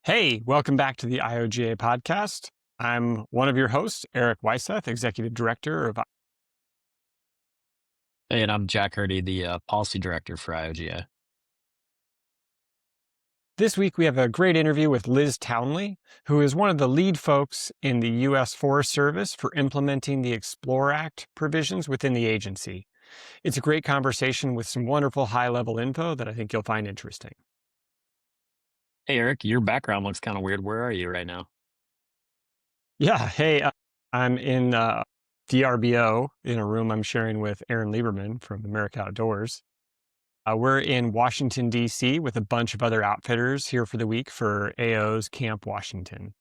Hey, welcome back to the IOGA Podcast. I'm one of your hosts, Erik Weiseth, Executive Director of. Hey, and I'm Jack Hurty, the policy director for IOGA. This week, we have a great interview with Liz Townley, who is one of the lead folks in the U.S. Forest Service for implementing the Explore Act provisions within the agency. It's a great conversation with some wonderful high-level info that I think you'll find interesting. Hey, Erik, your background looks kind of weird. Where are you right now? Yeah, hey, I'm in DRBO in a room I'm sharing with Aaron Lieberman from America Outdoors. We're in Washington, D.C. with a bunch of other outfitters here for the week for AO's Camp Washington.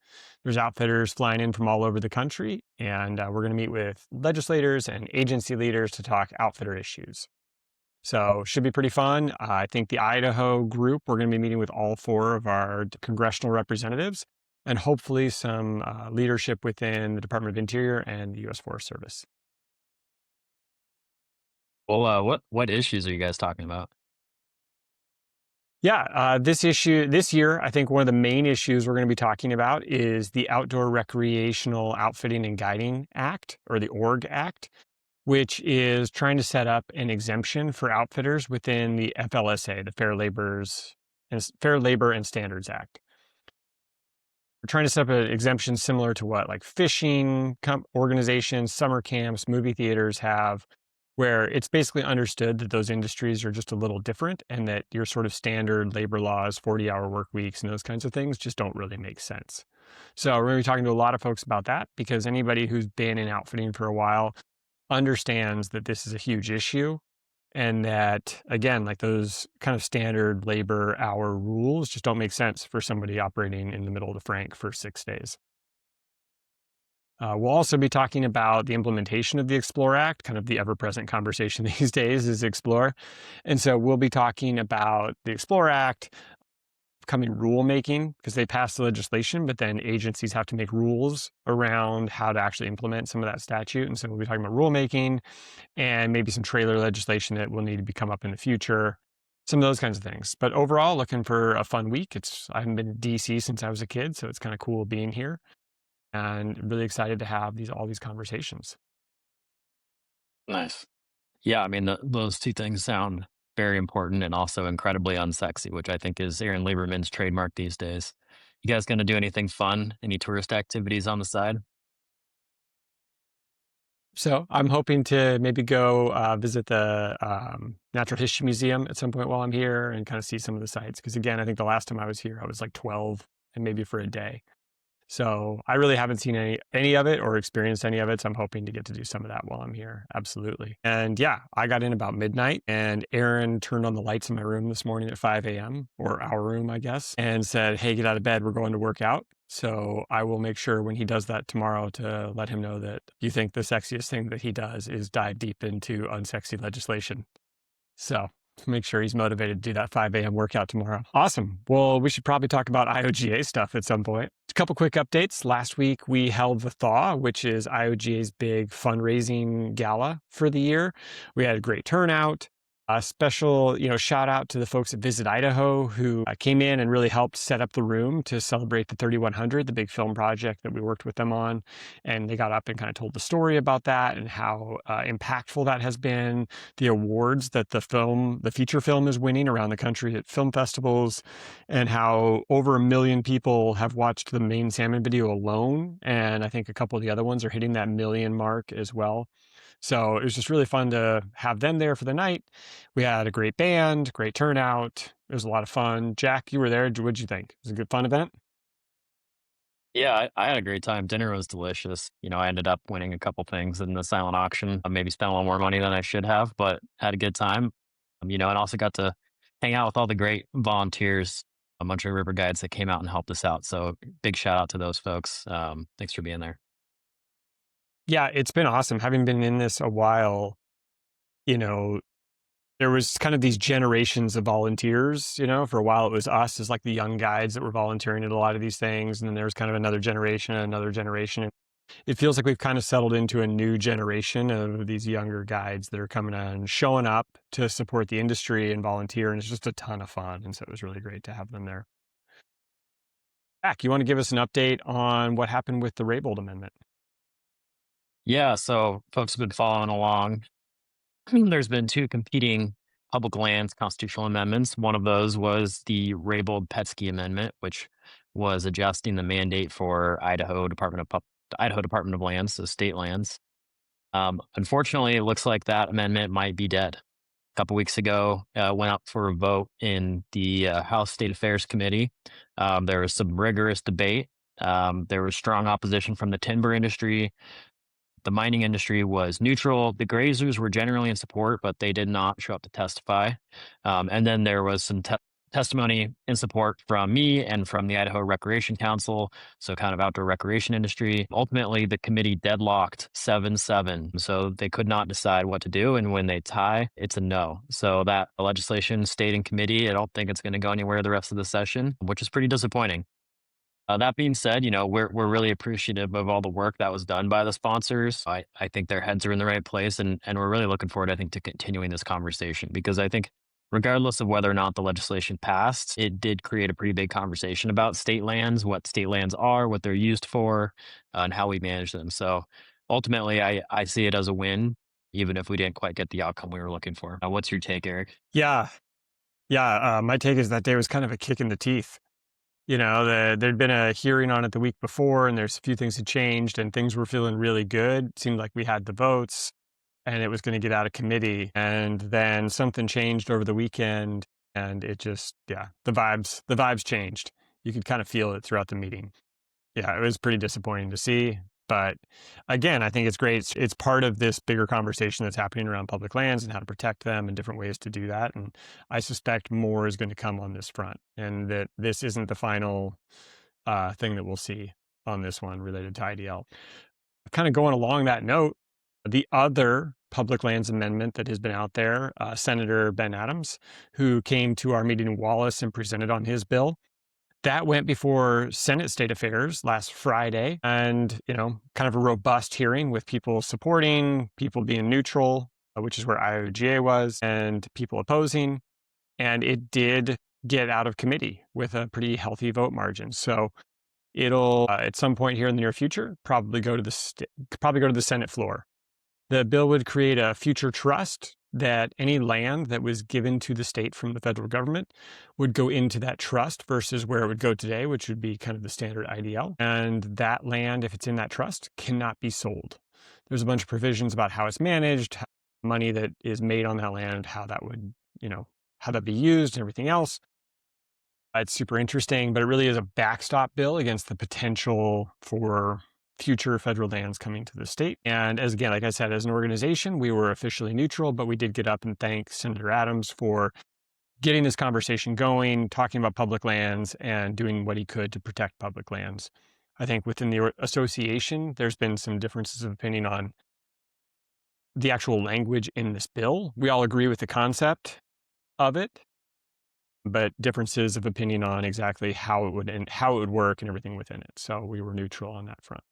There's outfitters flying in from all over the country, and we're going to meet with legislators and agency leaders to talk outfitter issues. So should be pretty fun. I think the Idaho group, we're going to be meeting with all four of our congressional representatives and hopefully some leadership within the Department of Interior and the U.S. Forest Service. Well, what issues are you guys talking about? Yeah, this year, I think one of the main issues we're going to be talking about is the Outdoor Recreational Outfitting and Guiding Act, or the ORG Act, which is trying to set up an exemption for outfitters within the FLSA, the Fair Labor and Standards Act. We're trying to set up an exemption similar to what like fishing organizations, summer camps, movie theaters have, where it's basically understood that those industries are just a little different and that your sort of standard labor laws, 40-hour work weeks, and those kinds of things just don't really make sense. So we're going to be talking to a lot of folks about that because anybody who's been in outfitting for a while understands that this is a huge issue and that, again, like those kind of standard labor hour rules just don't make sense for somebody operating in the middle of the Frank for 6 days. We'll also be talking about the implementation of the Explore Act, kind of the ever-present conversation these days is Explore. And so we'll be talking about the Explore Act, coming rulemaking, because they passed the legislation, but then agencies have to make rules around how to actually implement some of that statute. And so we'll be talking about rulemaking and maybe some trailer legislation that will need to come up in the future, some of those kinds of things. But overall, looking for a fun week. I haven't been to DC since I was a kid, so it's kind of cool being here and really excited to have all these conversations. Nice. Yeah, I mean, those two things sound very important and also incredibly unsexy, which I think is Aaron Lieberman's trademark these days. You guys going to do anything fun? Any tourist activities on the side? So I'm hoping to maybe go visit the Natural History Museum at some point while I'm here and kind of see some of the sites. Because again, I think the last time I was here, I was like 12 and maybe for a day. So I really haven't seen any of it or experienced any of it. So I'm hoping to get to do some of that while I'm here. Absolutely. And yeah, I got in about midnight and Aaron turned on the lights in my room this morning at 5 a.m. or our room, I guess, and said, "Hey, get out of bed. We're going to work out." So I will make sure when he does that tomorrow to let him know that you think the sexiest thing that he does is dive deep into unsexy legislation. So make sure he's motivated to do that 5 a.m. workout tomorrow. Awesome. Well, we should probably talk about IOGA stuff at some point. A couple quick updates. Last week, we held the Thaw, which is IOGA's big fundraising gala for the year. We had a great turnout. A special, shout out to the folks at Visit Idaho who came in and really helped set up the room to celebrate the 3100, the big film project that we worked with them on. And they got up and kind of told the story about that and how impactful that has been, the awards that the feature film is winning around the country at film festivals, and how over 1 million people have watched the main salmon video alone. And I think a couple of the other ones are hitting that 1 million mark as well. So it was just really fun to have them there for the night. We had a great band, great turnout. It was a lot of fun. Jack, you were there. What'd you think? It was a good fun event? Yeah, I had a great time. Dinner was delicious. I ended up winning a couple things in the silent auction. I maybe spent a little more money than I should have, but had a good time. And also got to hang out with all the great volunteers, a bunch of river guides that came out and helped us out. So big shout out to those folks. Thanks for being there. Yeah, it's been awesome. Having been in this a while, you know, there was kind of these generations of volunteers, for a while it was us as like the young guides that were volunteering at a lot of these things. And then there was kind of another generation, another generation. And it feels like we've kind of settled into a new generation of these younger guides that are coming on, showing up to support the industry and volunteer. And it's just a ton of fun. And so it was really great to have them there. Jack, you want to give us an update on what happened with the Raybould Amendment? Yeah, so folks have been following along. There's been two competing public lands constitutional amendments. One of those was the Raybould-Petsky Amendment, which was adjusting the mandate for Idaho Department of Lands, so state lands. Unfortunately, it looks like that amendment might be dead. A couple weeks ago, went up for a vote in the House State Affairs Committee. There was some rigorous debate. There was strong opposition from the timber industry. The mining industry was neutral. The grazers were generally in support, but they did not show up to testify. And then there was some testimony in support from me and from the Idaho Recreation Council, so kind of outdoor recreation industry. Ultimately, the committee deadlocked 7-7, so they could not decide what to do. And when they tie, it's a no. So that legislation stayed in committee. I don't think it's going to go anywhere the rest of the session, which is pretty disappointing. That being said, we're really appreciative of all the work that was done by the sponsors. I think their heads are in the right place, and we're really looking forward, I think, to continuing this conversation because I think, regardless of whether or not the legislation passed, it did create a pretty big conversation about state lands, what state lands are, what they're used for, and how we manage them. So ultimately, I see it as a win, even if we didn't quite get the outcome we were looking for. What's your take, Erik? Yeah, yeah. My take is that day was kind of a kick in the teeth. There'd been a hearing on it the week before, and there's a few things had changed, and things were feeling really good. It seemed like we had the votes, and it was going to get out of committee. And then something changed over the weekend, and it just, yeah, the vibes changed. You could kind of feel it throughout the meeting. Yeah, it was pretty disappointing to see. But again, I think it's great. It's part of this bigger conversation that's happening around public lands and how to protect them and different ways to do that. And I suspect more is going to come on this front, and that this isn't the final thing that we'll see on this one related to IDL. Kind of going along that note, the other public lands amendment that has been out there, Senator Ben Adams, who came to our meeting in Wallace and presented on his bill, that went before Senate State Affairs last Friday, and kind of a robust hearing with people supporting, people being neutral, which is where IOGA was, and people opposing. And it did get out of committee with a pretty healthy vote margin. So it'll at some point here in the near future probably go to the Senate floor. The bill would create a future trust that any land that was given to the state from the federal government would go into that trust versus where it would go today, which would be kind of the standard IDL. And that land, if it's in that trust, cannot be sold. There's a bunch of provisions about how it's managed, money that is made on that land, how that would, how that be used and everything else. It's super interesting, but it really is a backstop bill against the potential for future federal lands coming to the state. And again, like I said, as an organization, we were officially neutral, but we did get up and thank Senator Adams for getting this conversation going, talking about public lands and doing what he could to protect public lands. I think within the association, there's been some differences of opinion on the actual language in this bill. We all agree with the concept of it, but differences of opinion on exactly how it would work and everything within it. So we were neutral on that front.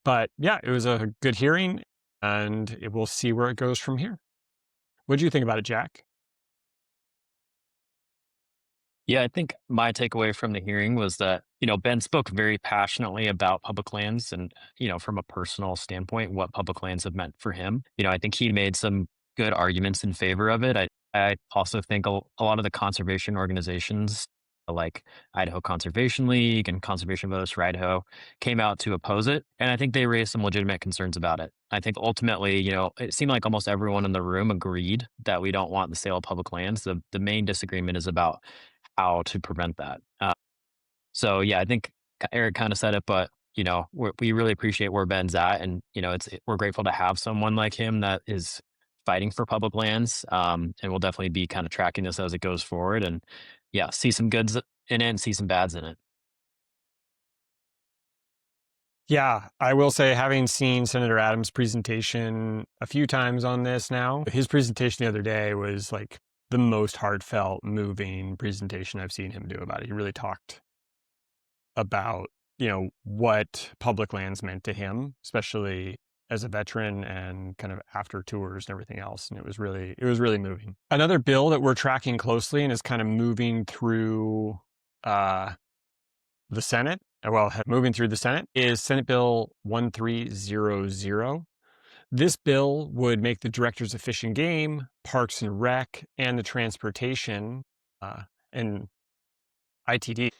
But yeah, it was a good hearing, and we'll see where it goes from here. What do you think about it, Jack? Yeah, I think my takeaway from the hearing was that, Ben spoke very passionately about public lands and, from a personal standpoint, what public lands have meant for him. I think he made some good arguments in favor of it. I also think a lot of the conservation organizations like Idaho Conservation League and Conservation Voters for Idaho came out to oppose it. And I think they raised some legitimate concerns about it. I think ultimately, it seemed like almost everyone in the room agreed that we don't want the sale of public lands. The main disagreement is about how to prevent that. So yeah, I think Erik kind of said it, but we really appreciate where Ben's at, and we're grateful to have someone like him that is fighting for public lands. And we'll definitely be kind of tracking this as it goes forward, and yeah, see some goods in it and see some bads in it. Yeah, I will say, having seen Senator Adams' presentation a few times on this now, his presentation the other day was like the most heartfelt, moving presentation I've seen him do about it. He really talked about, what public lands meant to him, especially as a veteran and kind of after tours and everything else. And it was really moving. Another bill that we're tracking closely and is kind of moving through the Senate, moving through the Senate, is Senate Bill 1300. This bill would make the directors of Fish and Game, Parks and Rec, and the Transportation and ITD.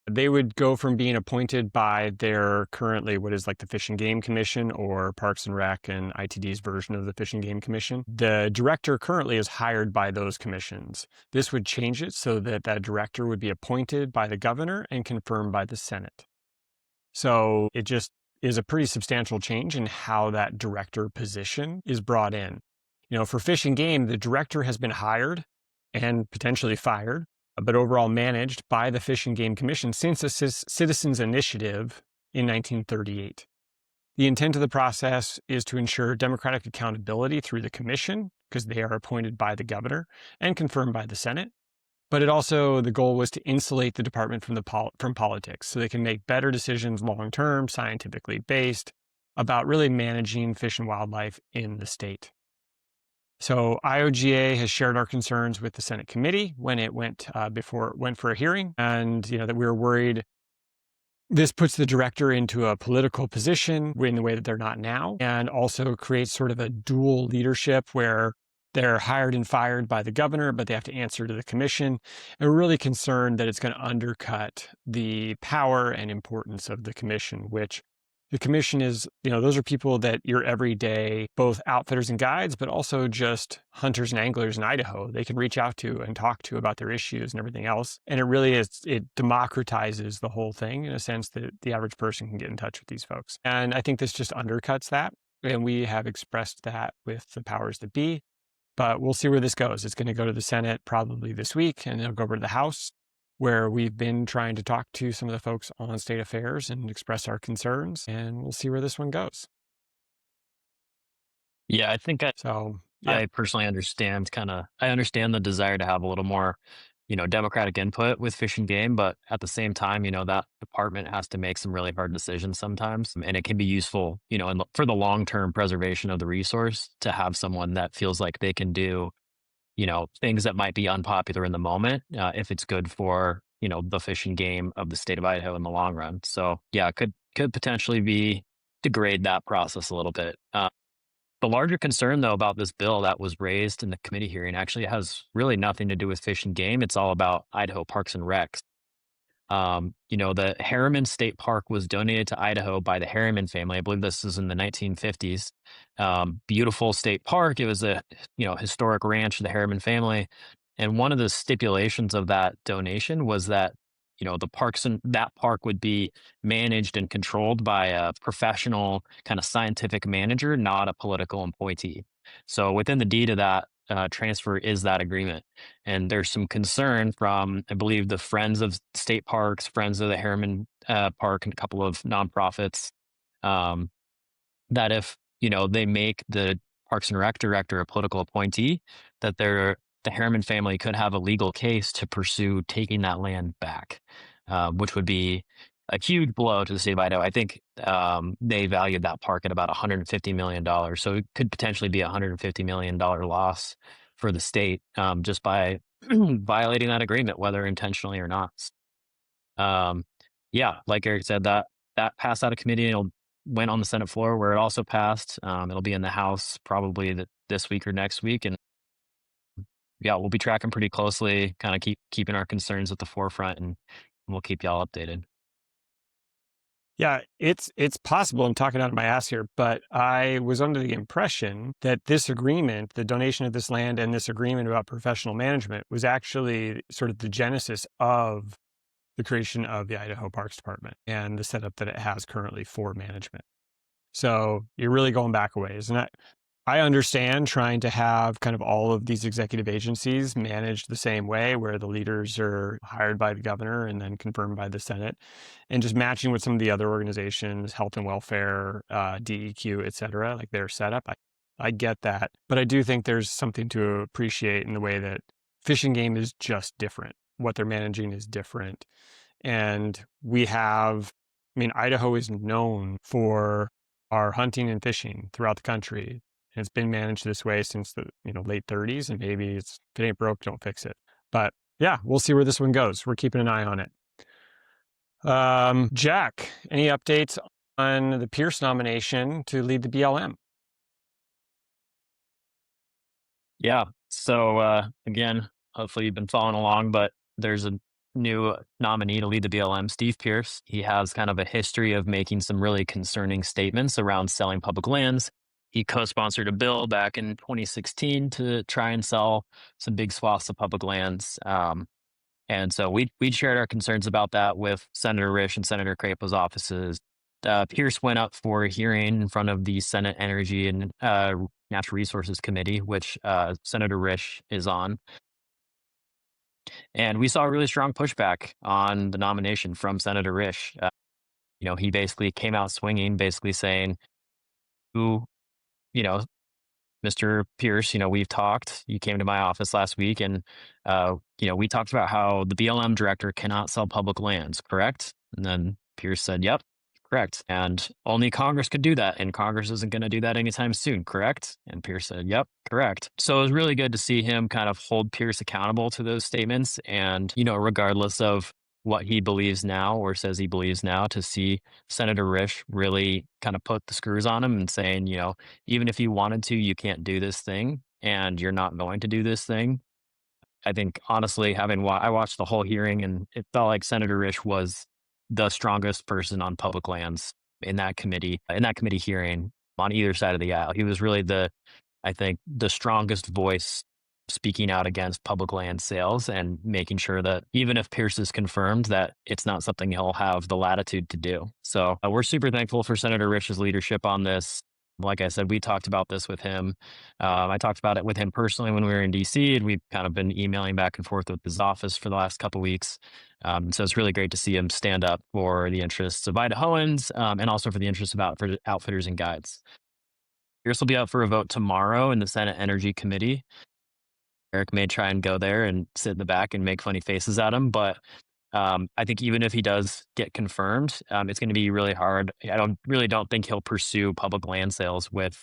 They would go from being appointed by their currently what is like the Fish and Game Commission or Parks and Rec and ITD's version of the Fish and Game Commission. The director currently is hired by those commissions. This would change it so that that director would be appointed by the governor and confirmed by the Senate. So it just is a pretty substantial change in how that director position is brought in. For Fish and Game, the director has been hired and potentially fired, but overall managed by the Fish and Game Commission since a citizens' initiative in 1938. The intent of the process is to ensure democratic accountability through the commission, because they are appointed by the governor and confirmed by the Senate. But the goal was to insulate the department from politics so they can make better decisions long-term, scientifically based, about really managing fish and wildlife in the state. So IOGA has shared our concerns with the Senate committee when it went for a hearing, and that we were worried this puts the director into a political position in the way that they're not now, and also creates sort of a dual leadership where they're hired and fired by the governor, but they have to answer to the commission. And we're really concerned that it's going to undercut the power and importance of the commission, which the commission is, those are people that your everyday, both outfitters and guides, but also just hunters and anglers in Idaho, they can reach out to and talk to about their issues and everything else. And it democratizes the whole thing in a sense that the average person can get in touch with these folks. And I think this just undercuts that. And we have expressed that with the powers that be. But we'll see where this goes. It's going to go to the Senate probably this week, and it'll go over to the House, where we've been trying to talk to some of the folks on state affairs and express our concerns, and we'll see where this one goes. Yeah, I think I personally understand I understand the desire to have a little more, democratic input with Fish and Game, but at the same time, that department has to make some really hard decisions sometimes, and it can be useful, for the long-term preservation of the resource to have someone that feels like they can do, things that might be unpopular in the moment, if it's good for, the Fish and Game of the state of Idaho in the long run. So yeah, it could potentially degrade that process a little bit. The larger concern, though, about this bill that was raised in the committee hearing actually has really nothing to do with Fish and Game. It's all about Idaho Parks and Recs. The Harriman State Park was donated to Idaho by the Harriman family. I believe this is in the 1950s. Beautiful state park. It was a historic ranch of the Harriman family. And one of the stipulations of that donation was that that park would be managed and controlled by a professional kind of scientific manager, not a political appointee. So within the deed of that transfer is that agreement. And there's some concern from, I believe, the Friends of State Parks, Friends of the Harriman Park, and a couple of nonprofits, that if, they make the Parks and Rec director a political appointee, that the Harriman family could have a legal case to pursue taking that land back, which would be a huge blow to the state of Idaho. I think they valued that park at about $150 million. So it could potentially be a $150 million loss for the state just by violating that agreement, whether intentionally or not. Yeah, like Erik said, that passed out of committee and it went on the Senate floor where it also passed. It'll be in the House probably this week or next week. And yeah, we'll be tracking pretty closely, kind of keeping our concerns at the forefront, and we'll keep y'all updated. Yeah, it's possible. I'm talking out of my ass here, but I was under the impression that this agreement, the donation of this land and this agreement about professional management was actually sort of the genesis of the creation of the Idaho Parks Department and the setup that it has currently for management. So you're really going back a ways. And I understand trying to have kind of all of these executive agencies managed the same way, where the leaders are hired by the governor and then confirmed by the Senate, and just matching with some of the other organizations, health and welfare, DEQ, et cetera, like their setup. I get that. But I do think there's something to appreciate in the way that Fish and Game is just different. What they're managing is different. And Idaho is known for our hunting and fishing throughout the country. And it's been managed this way since the late 30s, and maybe if it ain't broke, don't fix it. But yeah, we'll see where this one goes. We're keeping an eye on it. Jack, any updates on the Pierce nomination to lead the BLM? Yeah. So again, hopefully you've been following along, but there's a new nominee to lead the BLM, Steve Pierce. He has kind of a history of making some really concerning statements around selling public lands. He co-sponsored a bill back in 2016 to try and sell some big swaths of public lands. And so we shared our concerns about that with Senator Risch and Senator Crapo's offices. Pierce went up for a hearing in front of the Senate Energy and Natural Resources Committee, which Senator Risch is on. And we saw a really strong pushback on the nomination from Senator Risch. He basically came out swinging, basically saying, who, you know, Mr. Pierce, we've talked. You came to my office last week and, we talked about how the BLM director cannot sell public lands, correct? And then Pierce said, yep, correct. And only Congress could do that. And Congress isn't going to do that anytime soon, correct? And Pierce said, yep, correct. So it was really good to see him kind of hold Pierce accountable to those statements. And, regardless of what he believes now or says he believes now, to see Senator Risch really kind of put the screws on him and saying, even if you wanted to, you can't do this thing and you're not going to do this thing. I think honestly, I watched the whole hearing and it felt like Senator Risch was the strongest person on public lands in that committee hearing on either side of the aisle. He was really I think the strongest voice speaking out against public land sales and making sure that even if Pierce is confirmed, that it's not something he'll have the latitude to do. So we're super thankful for Senator Risch's leadership on this. Like I said, we talked about this with him. I talked about it with him personally when we were in DC, and we've kind of been emailing back and forth with his office for the last couple of weeks. So it's really great to see him stand up for the interests of Idahoans and also for the interests of outfitters and guides. Pierce will be up for a vote tomorrow in the Senate Energy Committee. Erik may try and go there and sit in the back and make funny faces at him, but I think even if he does get confirmed, it's going to be really hard. I don't think he'll pursue public land sales with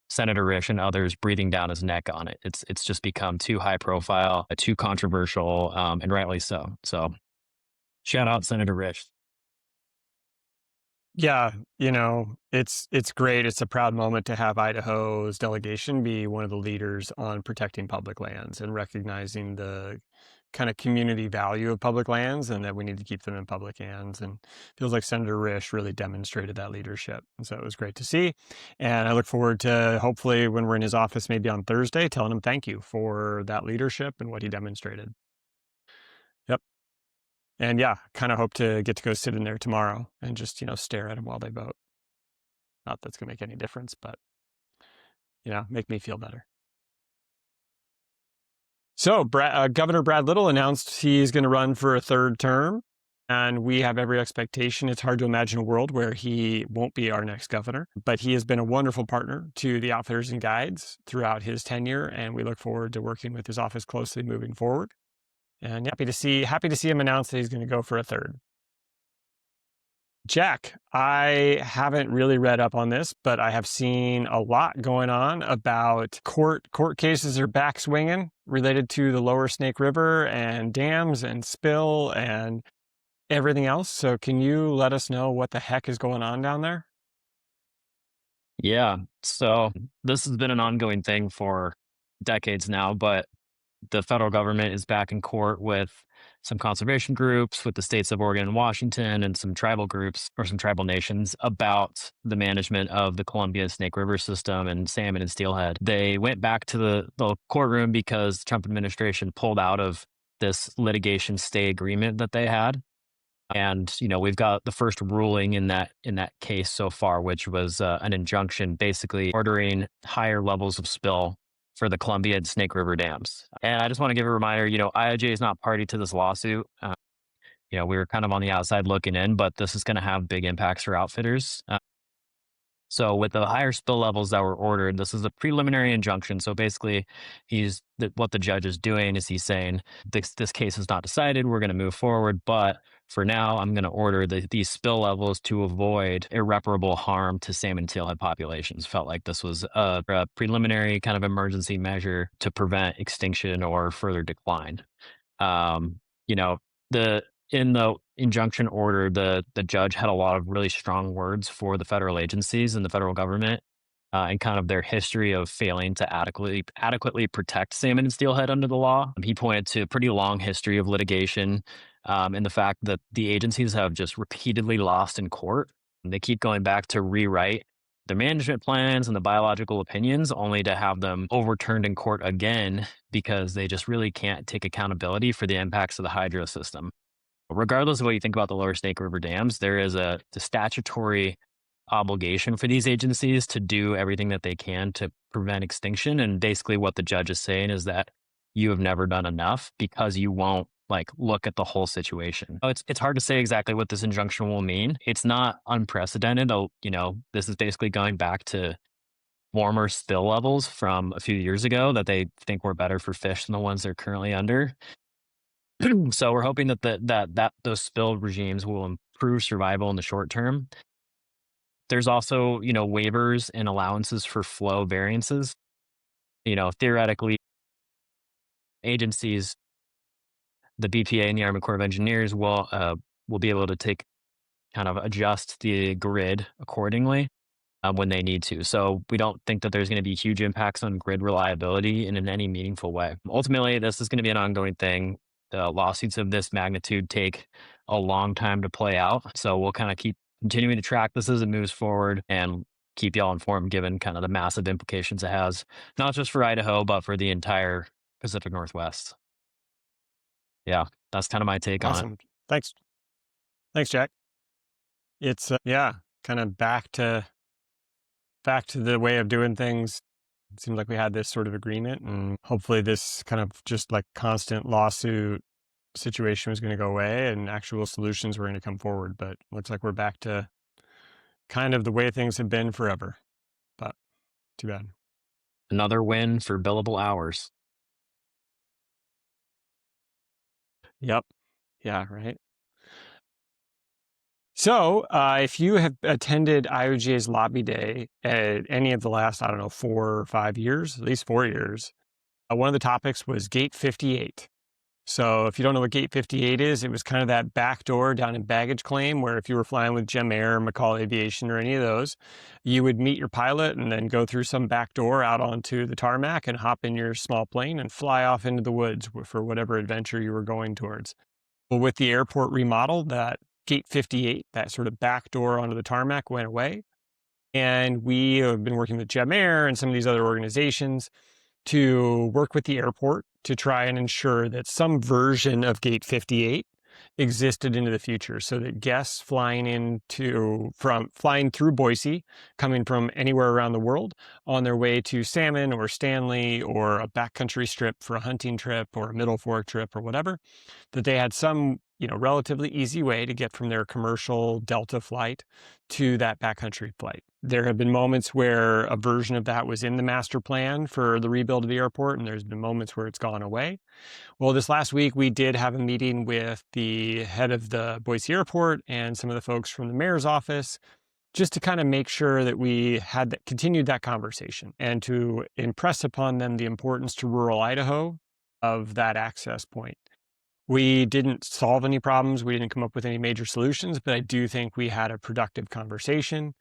Senator Risch and others breathing down his neck on it. It's just become too high profile, too controversial, and rightly so. So, shout out Senator Risch. Yeah, it's great. It's a proud moment to have Idaho's delegation be one of the leaders on protecting public lands and recognizing the kind of community value of public lands and that we need to keep them in public hands. And feels like Senator Risch really demonstrated that leadership. And so it was great to see. And I look forward to hopefully when we're in his office, maybe on Thursday, telling him thank you for that leadership and what he demonstrated. Yep. And yeah, kind of hope to get to go sit in there tomorrow and just, stare at them while they vote. Not that's going to make any difference, but, make me feel better. So Governor Brad Little announced he's going to run for a third term, and we have every expectation. It's hard to imagine a world where he won't be our next governor, but he has been a wonderful partner to the Outfitters and Guides throughout his tenure, and we look forward to working with his office closely moving forward. And happy to see him announce that he's going to go for a third. Jack, I haven't really read up on this, but I have seen a lot going on about court cases are back swinging related to the lower Snake River and dams and spill and everything else. So can you let us know what the heck is going on down there? Yeah. So this has been an ongoing thing for decades now, but the federal government is back in court with some conservation groups, with the states of Oregon and Washington, and some tribal groups or some tribal nations about the management of the Columbia Snake River system and salmon and steelhead. They went back to the courtroom because the Trump administration pulled out of this litigation stay agreement that they had. And, we've got the first ruling in that case so far, which was an injunction basically ordering higher levels of spill for the Columbia and Snake River dams. And I just want to give a reminder, IOGA is not party to this lawsuit. We were kind of on the outside looking in, but this is going to have big impacts for outfitters. So with the higher spill levels that were ordered, this is a preliminary injunction. So basically, what the judge is doing is he's saying, this case is not decided. We're going to move forward. But for now, I'm going to order these spill levels to avoid irreparable harm to salmon and steelhead populations. Felt like this was a preliminary kind of emergency measure to prevent extinction or further decline. The in the injunction order, the judge had a lot of really strong words for the federal agencies and the federal government, and kind of their history of failing to adequately protect salmon and steelhead under the law. He pointed to a pretty long history of litigation, and the fact that the agencies have just repeatedly lost in court. They keep going back to rewrite their management plans and the biological opinions, only to have them overturned in court again because they just really can't take accountability for the impacts of the hydro system. Regardless of what you think about the lower Snake River dams, there is the statutory obligation for these agencies to do everything that they can to prevent extinction. And basically, what the judge is saying is that you have never done enough because you won't like look at the whole situation. It's hard to say exactly what this injunction will mean. It's not unprecedented. This is basically going back to warmer spill levels from a few years ago that they think were better for fish than the ones they're currently under. So we're hoping that those spill regimes will improve survival in the short term. There's also, waivers and allowances for flow variances. Theoretically, agencies, the BPA and the Army Corps of Engineers will be able to kind of adjust the grid accordingly when they need to. So we don't think that there's going to be huge impacts on grid reliability in any meaningful way. Ultimately, this is going to be an ongoing thing. The lawsuits of this magnitude take a long time to play out. So we'll kind of keep continuing to track this as it moves forward and keep y'all informed given kind of the massive implications it has, not just for Idaho, but for the entire Pacific Northwest. Yeah, that's kind of my take on it. Awesome. Thanks, Jack. It's kind of back to the way of doing things. It seems like we had this sort of agreement, and hopefully this kind of just like constant lawsuit situation was going to go away and actual solutions were going to come forward. But looks like we're back to kind of the way things have been forever. But too bad. Another win for billable hours. Yep. Yeah, right. So if you have attended IOGA's lobby day at any of the last, 4 or 5 years, at least 4 years, one of the topics was Gate 58. So if you don't know what Gate 58 is, it was kind of that back door down in baggage claim where if you were flying with Gem Air, McCall Aviation, or any of those, you would meet your pilot and then go through some back door out onto the tarmac and hop in your small plane and fly off into the woods for whatever adventure you were going towards. Well, with the airport remodel, that Gate 58, that sort of back door onto the tarmac, went away. And we have been working with Gem Air and some of these other organizations to work with the airport to try and ensure that some version of Gate 58 existed into the future so that guests flying through Boise, coming from anywhere around the world on their way to Salmon or Stanley or a backcountry strip for a hunting trip or a Middle Fork trip or whatever, that they had some relatively easy way to get from their commercial Delta flight to that backcountry flight. There have been moments where a version of that was in the master plan for the rebuild of the airport, and there's been moments where it's gone away. Well, this last week, we did have a meeting with the head of the Boise airport and some of the folks from the mayor's office, just to kind of make sure that we had continued that conversation and to impress upon them the importance to rural Idaho of that access point. We didn't solve any problems. We didn't come up with any major solutions, but I do think we had a productive conversation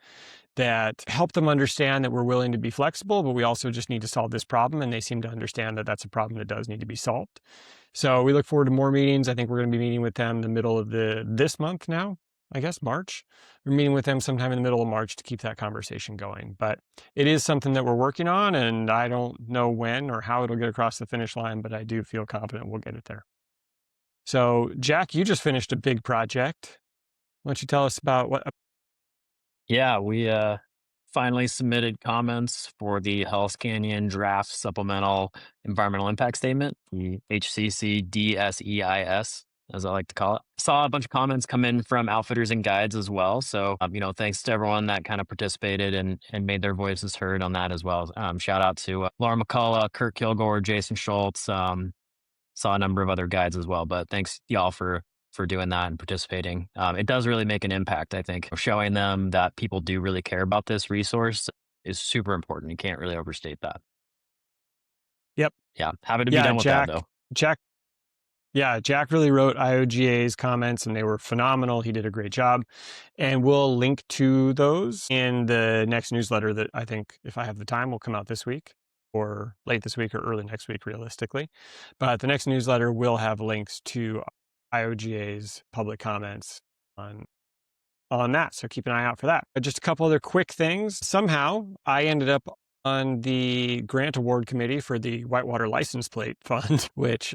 that helped them understand that we're willing to be flexible, but we also just need to solve this problem. And they seem to understand that that's a problem that does need to be solved. So we look forward to more meetings. I think we're going to be meeting with them the middle of this month now, I guess, March. We're meeting with them sometime in the middle of March to keep that conversation going. But it is something that we're working on, and I don't know when or how it'll get across the finish line, but I do feel confident we'll get it there. So, Jack, you just finished a big project. Why don't you tell us about what? Yeah, we finally submitted comments for the Hells Canyon Draft Supplemental Environmental Impact Statement, the HCC DSEIS, as I like to call it. Saw a bunch of comments come in from outfitters and guides as well. So, thanks to everyone that kind of participated and made their voices heard on that as well. Shout out to Laura McCullough, Kurt Kilgore, Jason Schultz. Saw a number of other guides as well, but thanks y'all for doing that and participating. It does really make an impact, I think. Showing them that people do really care about this resource is super important. You can't really overstate that. Yep. Yeah. Happy to be done with that, though. Jack Yeah, Jack really wrote IOGA's comments and they were phenomenal. He did a great job. And we'll link to those in the next newsletter that I think, if I have the time, will come out this week or late this week or early next week, realistically. But the next newsletter will have links to IOGA's public comments on that. So keep an eye out for that. But just a couple other quick things. Somehow I ended up on the grant award committee for the Whitewater License Plate Fund, which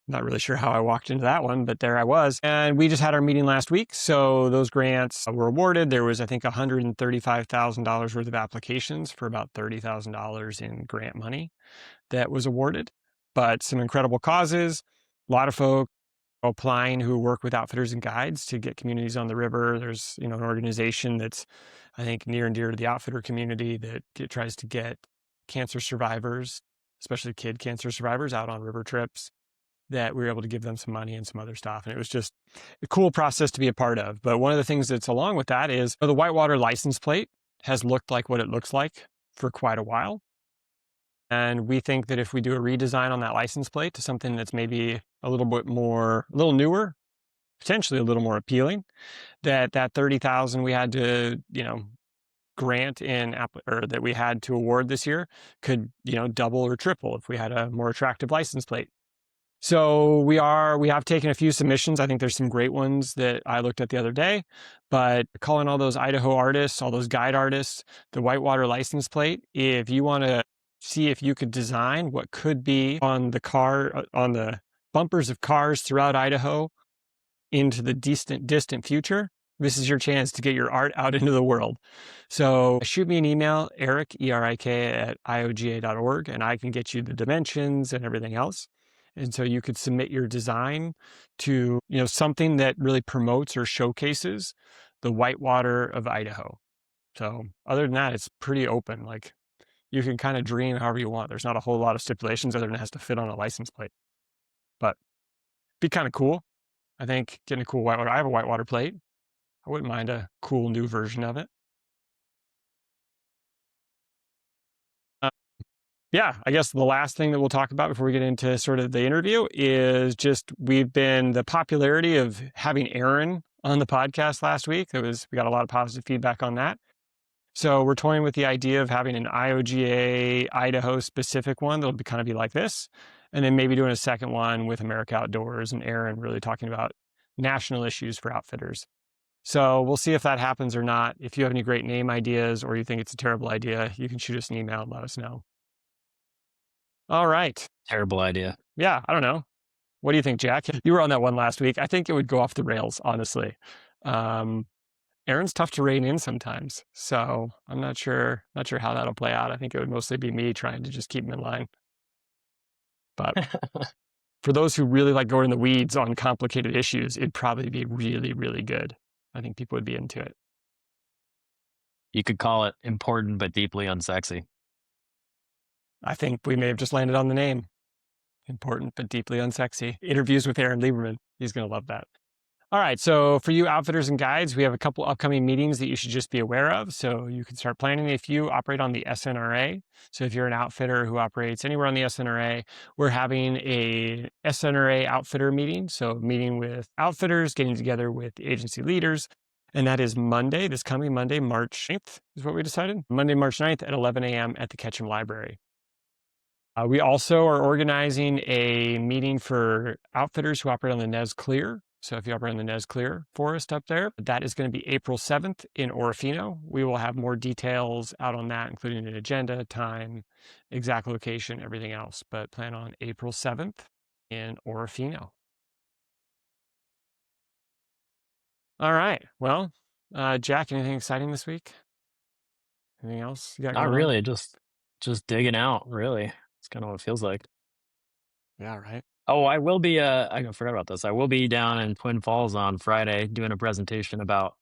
not really sure how I walked into that one, but there I was. And we just had our meeting last week. So those grants were awarded. There was, I think, $135,000 worth of applications for about $30,000 in grant money that was awarded. But some incredible causes, a lot of folk applying who work with outfitters and guides to get communities on the river. There's, an organization that's, I think, near and dear to the outfitter community that tries to get cancer survivors, especially kid cancer survivors, out on river trips, that we were able to give them some money and some other stuff. And it was just a cool process to be a part of. But one of the things that's along with that is the Whitewater license plate has looked like what it looks like for quite a while. And we think that if we do a redesign on that license plate to something that's maybe a little newer, potentially a little more appealing, that 30,000 we had to, grant or that we had to award this year could, double or triple if we had a more attractive license plate. So we have taken a few submissions. I think there's some great ones that I looked at the other day, but calling all those Idaho artists, all those guide artists, the Whitewater license plate, if you want to see if you could design what could be on the bumpers of cars throughout Idaho into the distant future, this is your chance to get your art out into the world. So shoot me an email, Erik, E-R-I-K, at IOGA.org, and I can get you the dimensions and everything else. And so you could submit your design to, something that really promotes or showcases the Whitewater of Idaho. So other than that, it's pretty open. Like, you can kind of dream however you want. There's not a whole lot of stipulations other than it has to fit on a license plate. But be kind of cool. I think getting a cool Whitewater. I have a Whitewater plate. I wouldn't mind a cool new version of it. Yeah, I guess the last thing that we'll talk about before we get into sort of the interview is just the popularity of having Aaron on the podcast last week. We got a lot of positive feedback on that. So we're toying with the idea of having an IOGA Idaho specific one that'll kind of be like this, and then maybe doing a second one with America Outdoors and Aaron really talking about national issues for outfitters. So we'll see if that happens or not. If you have any great name ideas or you think it's a terrible idea, you can shoot us an email and let us know. All right. Terrible idea. Yeah, I don't know. What do you think, Jack? You were on that one last week. I think it would go off the rails, honestly. Aaron's tough to rein in sometimes, so I'm not sure how that'll play out. I think it would mostly be me trying to just keep him in line. But for those who really like going in the weeds on complicated issues, it'd probably be really, really good. I think people would be into it. You could call it important but deeply unsexy. I think we may have just landed on the name. Important but deeply unsexy. Interviews with Aaron Lieberman. He's going to love that. All right, so for you outfitters and guides, we have a couple upcoming meetings that you should just be aware of. So you can start planning if you operate on the SNRA. So if you're an outfitter who operates anywhere on the SNRA, we're having a SNRA outfitter meeting. So meeting with outfitters, getting together with the agency leaders. And that is this coming Monday, March 9th is what we decided. Monday, March 9th at 11 a.m. at the Ketchum Library. We also are organizing a meeting for outfitters who operate on the Nez Clear. So if you operate on the Nez Clear forest up there, that is going to be April 7th in Orofino. We will have more details out on that, including an agenda, time, exact location, everything else. But plan on April 7th in Orofino. All right. Well, Jack, anything exciting this week? Anything else you got going Not on? really. Just digging out, really. It's kind of what it feels like. Yeah, right. Oh, I will be, I forgot about this. I will be down in Twin Falls on Friday doing a presentation about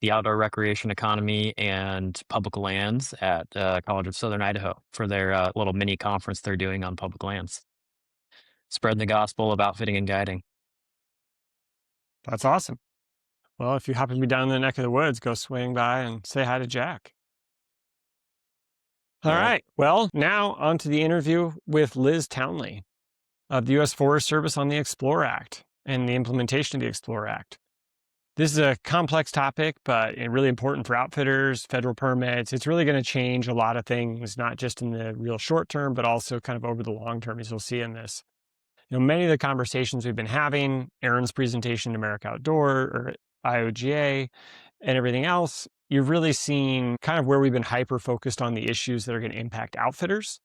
the outdoor recreation economy and public lands at College of Southern Idaho for their little mini conference they're doing on public lands. Spreading the gospel of outfitting and guiding. That's awesome. Well, if you happen to be down in the neck of the woods, go swing by and say hi to Jack. All right. Well, now on to the interview with Liz Townley. of the U.S. Forest Service on the Explore Act and the implementation of the Explore Act. This is a complex topic, but really important for outfitters, federal permits. It's really going to change a lot of things, not just in the real short term, but also kind of over the long term, as you'll see in this. Many of the conversations we've been having, Aaron's presentation to America Outdoor or IOGA and everything else, you've really seen kind of where we've been hyper-focused on the issues that are going to impact outfitters.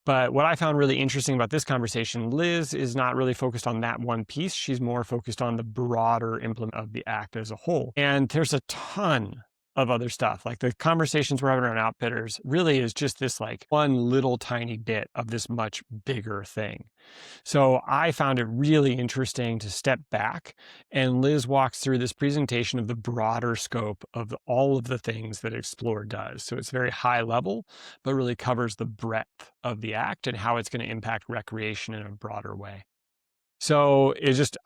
But what I found really interesting about this conversation, Liz is not really focused on that one piece. She's more focused on the broader implement of the act as a whole. And there's a ton of other stuff. Like the conversations we're having around outfitters really is just this like one little tiny bit of this much bigger thing. So I found it really interesting to step back, and Liz walks through this presentation of the broader scope of all of the things that Explore does. So it's very high level, but really covers the breadth of the act and how it's going to impact recreation in a broader way. So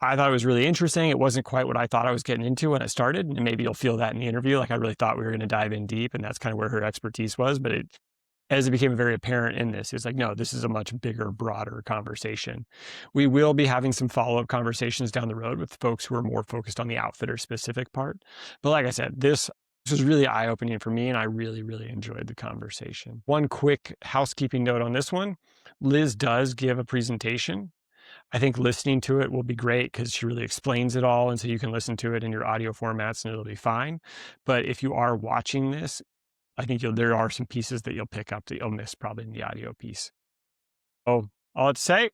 I thought it was really interesting. It wasn't quite what I thought I was getting into when I started. And maybe you'll feel that in the interview. Like I really thought we were going to dive in deep, and that's kind of where her expertise was. But as it became very apparent in this, it's like, no, this is a much bigger, broader conversation. We will be having some follow-up conversations down the road with folks who are more focused on the outfitter specific part. But like I said, this was really eye-opening for me, and I really, really enjoyed the conversation. One quick housekeeping note on this one. Liz does give a presentation. I think listening to it will be great because she really explains it all. And so you can listen to it in your audio formats and it'll be fine. But if you are watching this, I think there are some pieces that you'll pick up that you'll miss probably in the audio piece. So all I have to say,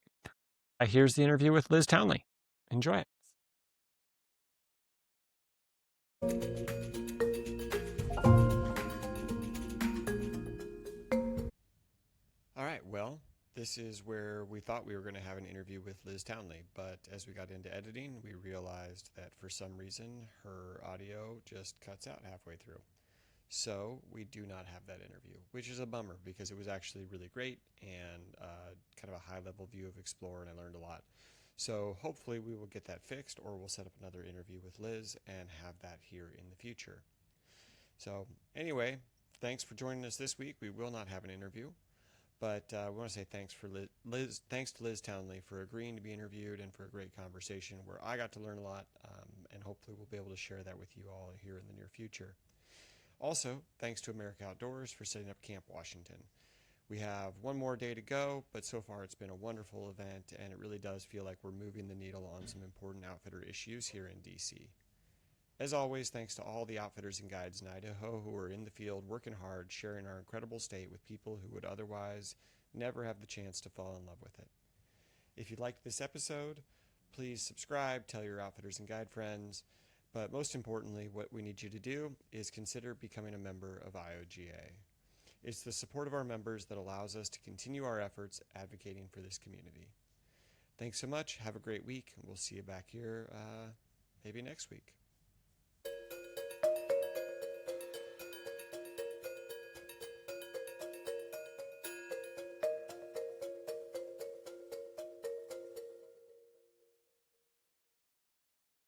here's the interview with Liz Townley. Enjoy it. All right, well, this is where we thought we were going to have an interview with Liz Townley, but as we got into editing, we realized that for some reason her audio just cuts out halfway through. So we do not have that interview, which is a bummer because it was actually really great and kind of a high-level view of Explore, and I learned a lot. So hopefully we will get that fixed, or we'll set up another interview with Liz and have that here in the future. So anyway, thanks for joining us this week. We will not have an interview, but we want to say thanks to Liz Townley for agreeing to be interviewed and for a great conversation where I got to learn a lot, and hopefully we'll be able to share that with you all here in the near future. Also, thanks to America Outdoors for setting up Camp Washington. We have one more day to go, but so far it's been a wonderful event, and it really does feel like we're moving the needle on some important outfitter issues here in DC. As always, thanks to all the outfitters and guides in Idaho who are in the field working hard, sharing our incredible state with people who would otherwise never have the chance to fall in love with it. If you liked this episode, please subscribe, tell your outfitters and guide friends, but most importantly, what we need you to do is consider becoming a member of IOGA. It's the support of our members that allows us to continue our efforts advocating for this community. Thanks so much. Have a great week. We'll see you back here maybe next week.